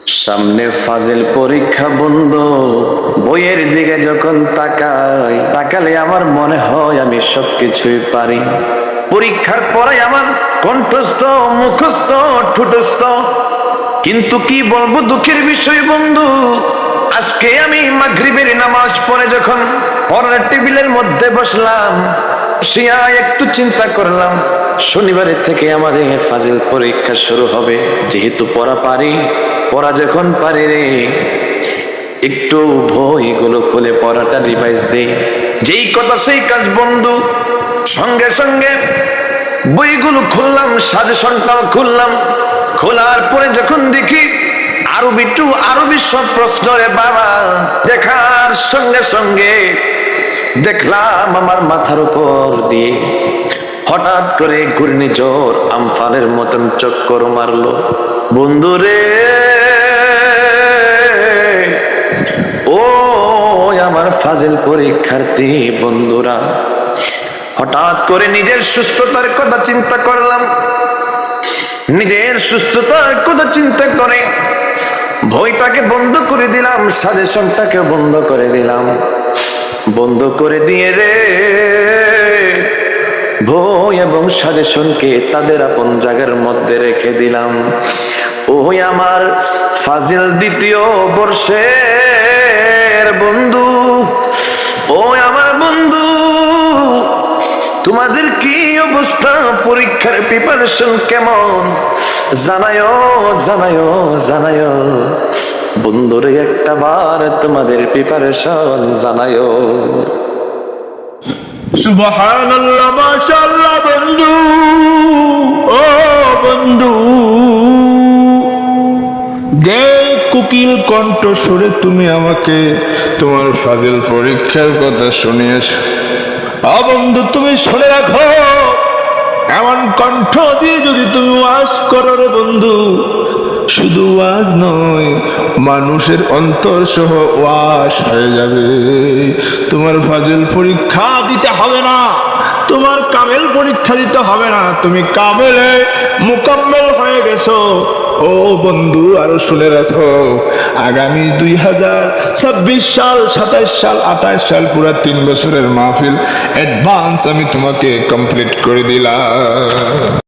সামনে ফাজিল পরীক্ষা বন্ধু, বইয়ের দিকে যখন তাকালে আমার মনে হয় আমি সবকিছুই পারি। পরীক্ষার পরে আমার কণ্ঠস্থ, মুখস্থ, ঠোঁটস্থ, কিন্তু কি বলবো দুঃখের বিষয় বন্ধু, আজকে আমি মাগরিবের নামাজ পড়ে যখন পড়ার টেবিলের মধ্যে বসলাম, বসিয়া একটু চিন্তা করলাম শনিবারের থেকে আমাদের ফাজিল পরীক্ষা শুরু হবে। যেহেতু পড়া যখন পারি রে, একটু বইগুলো খুলে পড়াটা রিভাইজ দেই। যেই কথা সেই কাজ বন্ধু, সঙ্গে সঙ্গে বইগুলো খুললাম, সাজেশনটাও খুললাম। খোলার পরে যখন দেখি আরবি সব প্রশ্ন রে বাবা, দেখার সঙ্গে সঙ্গে দেখলাম আমার মাথার উপর দিয়ে হঠাৎ করে ঘূর্ণিঝড় আমফানের মতন চক্কর মারলো বন্ধুরে। ও আমার ফাজিল পরীক্ষার্থী বন্ধুরা, হঠাৎ করে নিজের সুস্থতার কথা চিন্তা করলাম। নিজের সুস্থতার কথা চিন্তা করে ভয়টাকে বন্ধ করে দিলাম, সাজেশনটাকে বন্ধ করে দিলাম। বন্ধ করে দিয়ে রে বই এবং সাজেশনকে তাদের আপন জায়গার মধ্যে রেখে দিলাম। ওই আমার ফাজিল দ্বিতীয় বর্ষের বন্ধু, ও আমার বন্ধু, তোমাদের কি অবস্থা? পরীক্ষার প্রিপারেশন কেমন? জানায়ো জানায়ো জানায়ো বন্ধুরে, একটা বার তোমাদের প্রিপারেশন জানায়ো। সুবহানাল্লাহ, মাশাআল্লাহ বন্ধু। ও বন্ধু, যে কোকিল কণ্ঠ সুরে তুমি আমাকে তোমার ফাজিল পরীক্ষার কথা শুনিয়েছ, বন্ধু তুমি শুনে রাখো, এমন কণ্ঠ দিয়ে যদি তুমি ওয়াজ করো রে বন্ধু, শুধু ওয়াজ নয়, মানুষের অন্তর সহ ওয়াজ হয়ে যাবে। তোমার ফাজিল পরীক্ষা দিতে হবে না, তোমার কামেল পরীক্ষা দিতে হবে না, তুমি কামেলে মুকাম্মেল হয়ে গেছো। ও বন্ধু, আরো শুনে রাখো, আগামী 2026 সাল, 27 সাল, 28 সাল, পুরা 3 বছরের মাহফিল অ্যাডভান্স আমি তোমাকে কমপ্লিট করে দিলাম।